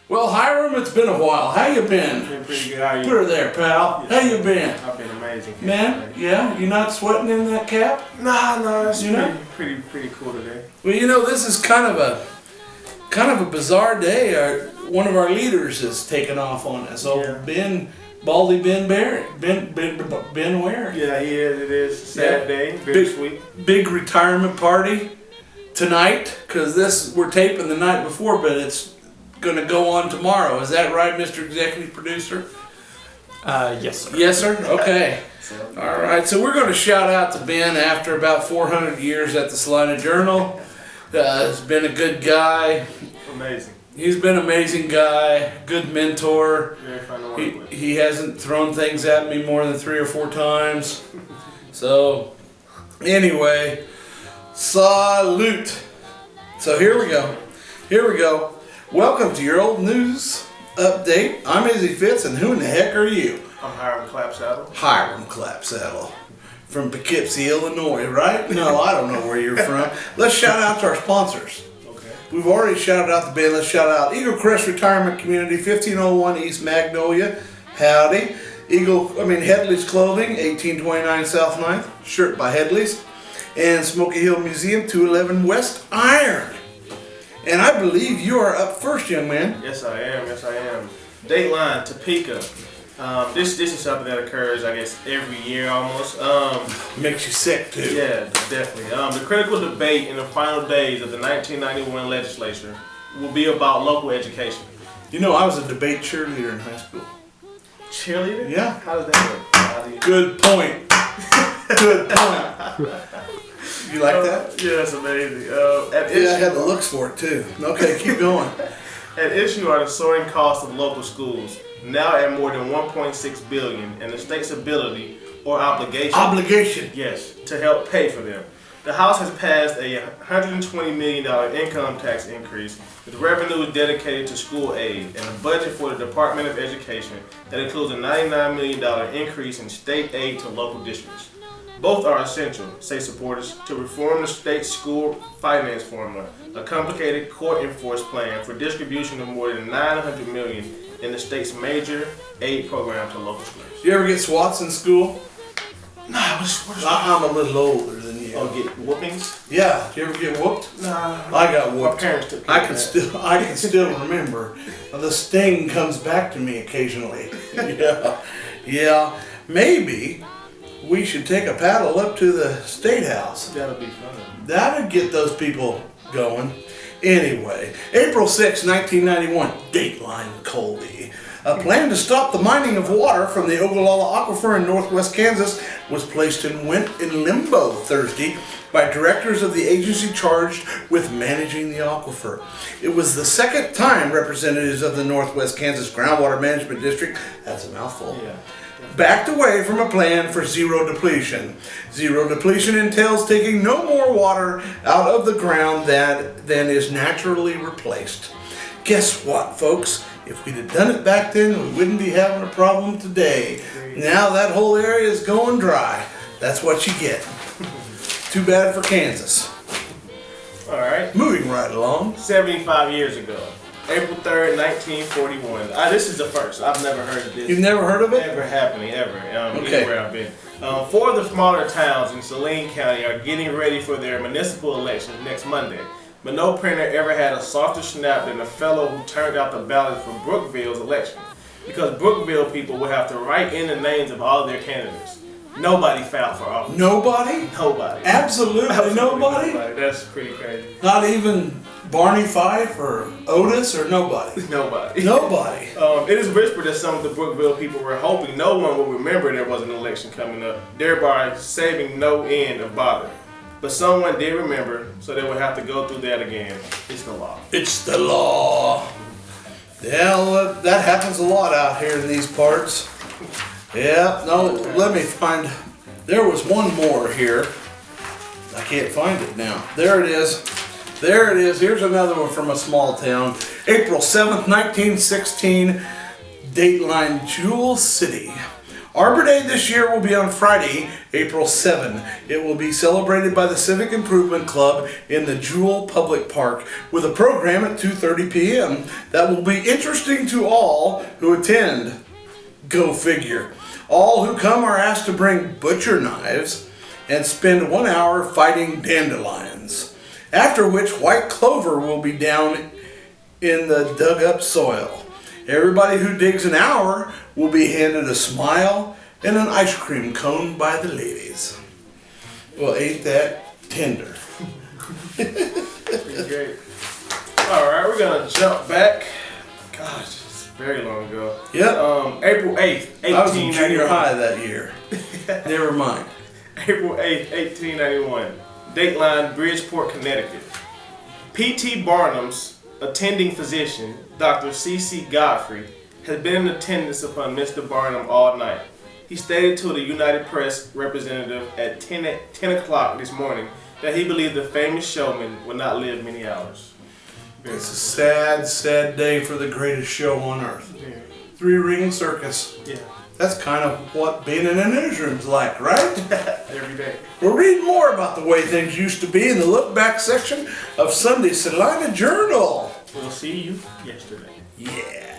Well, Hiram, it's been a while. How you been? Been pretty good. How you? Put her there, pal. Yes, How you been? I've been amazing. Man, yeah? You not sweating in that cap? Nah, it's You know? pretty cool today. Well, you know, this is kind of a bizarre day. One of our leaders has taken off on us. So Yeah. Baldy Ben Barry, Ben Ware. Yeah, he is. It is a sad day. Bittersweet. Big retirement party tonight, because we're taping the night before, but it's going to go on tomorrow. Is that right, Mr. Executive Producer? Yes, sir. Yes, sir? Okay. So, All right, so we're going to shout out to Ben after about 400 years at the Salina Journal. He's been a good guy. amazing. He's been an amazing guy, good mentor. Very fun to work with. He hasn't thrown things at me more than 3 or 4 times. So, anyway, salute. So here we go. Welcome to your old news update. I'm Izzy Fitz, and who in the heck are you? I'm Hiram Clapsaddle. Hiram Clapsaddle from Poughkeepsie, Illinois, right? No, I don't know where you're from. Let's shout out to our sponsors. Okay. We've already shouted out the band. Let's shout out Eagle Crest Retirement Community, 1501 East Magnolia. Howdy. Headley's Clothing, 1829 South 9th. Shirt by Headley's. And Smoky Hill Museum, 211 West Iron. And I believe you are up first, young man. Yes, I am. Dateline, Topeka. This is something that occurs, I guess, every year almost. Makes you sick, too. Yeah, definitely. The critical debate in the final days of the 1991 legislature will be about local education. You know, I was a debate cheerleader in high school. Cheerleader? Yeah. How does that work? Good point. Good point. You like that? Yeah, that's amazing. I had the looks for it too. Okay, keep going. At issue are the soaring costs of local schools, now at more than $1.6 billion, and the state's ability or obligation. Yes, to help pay for them. The House has passed a $120 million income tax increase with revenue dedicated to school aid and a budget for the Department of Education that includes a $99 million increase in state aid to local districts. Both are essential, say supporters, to reform the state school finance formula, a complicated court-enforced plan for distribution of more than $900 million in the state's major aid program to local schools. You ever get swats in school? Nah, what I'm a little older than you. Oh, get whoopings? Yeah. Did you ever get whooped? Nah. I got My whooped. parents took care I of can that. still remember. The sting comes back to me occasionally. Yeah. Maybe we should take a paddle up to the State House. That'll be fun. That'd get those people going. Anyway, April 6, 1991, Dateline Colby. A plan to stop the mining of water from the Ogallala Aquifer in northwest Kansas was placed and went in limbo Thursday by directors of the agency charged with managing the aquifer. It was the second time representatives of the Northwest Kansas Groundwater Management District, that's a mouthful, backed away from a plan for zero depletion. Zero depletion entails taking no more water out of the ground than is naturally replaced. Guess what, folks? If we'd have done it back then, we wouldn't be having a problem today. Now that whole area is going dry. That's what you get. Too bad for Kansas. All right. Moving right along. 75 years ago, April 3rd, 1941. This is the first. I've never heard of this. You've never heard of it? Ever happening, ever. Okay. Anywhere I've been. 4 of the smaller towns in Salina County are getting ready for their municipal elections next Monday. But no printer ever had a softer snap than the fellow who turned out the ballot for Brookville's election. Because Brookville people will have to write in the names of all their candidates. Nobody filed for office. Nobody? Nobody. Absolutely nobody? That's pretty crazy. Not even Barney Fife or Otis or nobody? Nobody. Nobody. It is whispered that some of the Brookville people were hoping no one would remember there was an election coming up, thereby saving no end of bother. But someone did remember, so they would have to go through that again. It's the law. It's the law. Yeah, well, that happens a lot out here in these parts. Yeah, no, let me find, there was one more here. I can't find it now. There it is. There it is. Here's another one from a small town. April 7th, 1916, Dateline Jewel City. Arbor Day this year will be on Friday, April 7. It will be celebrated by the Civic Improvement Club in the Jewel Public Park with a program at 2:30 p.m. that will be interesting to all who attend. Go figure. All who come are asked to bring butcher knives and spend 1 hour fighting dandelions, after which white clover will be down in the dug up soil. Everybody who digs an hour will be handed a smile and an ice cream cone by the ladies. Well, ain't that tender? Pretty great. Alright, we're gonna jump back. Gosh, it's very long ago. Yep. April 8th, 1891. I was in junior high that year. Never mind. April 8th, 1891. Dateline, Bridgeport, Connecticut. P.T. Barnum's attending physician, Dr. C.C. Godfrey, has been in attendance upon Mr. Barnum all night. He stated to the United Press representative at 10 o'clock this morning that he believed the famous showman would not live many hours. It's a sad, sad day for the greatest show on earth. Yeah. Three-ring circus. Yeah. That's kind of what being in a newsroom's like, right? Every day. We'll read more about the way things used to be in the look back section of Sunday's Salina Journal. We'll see you yesterday. Yeah.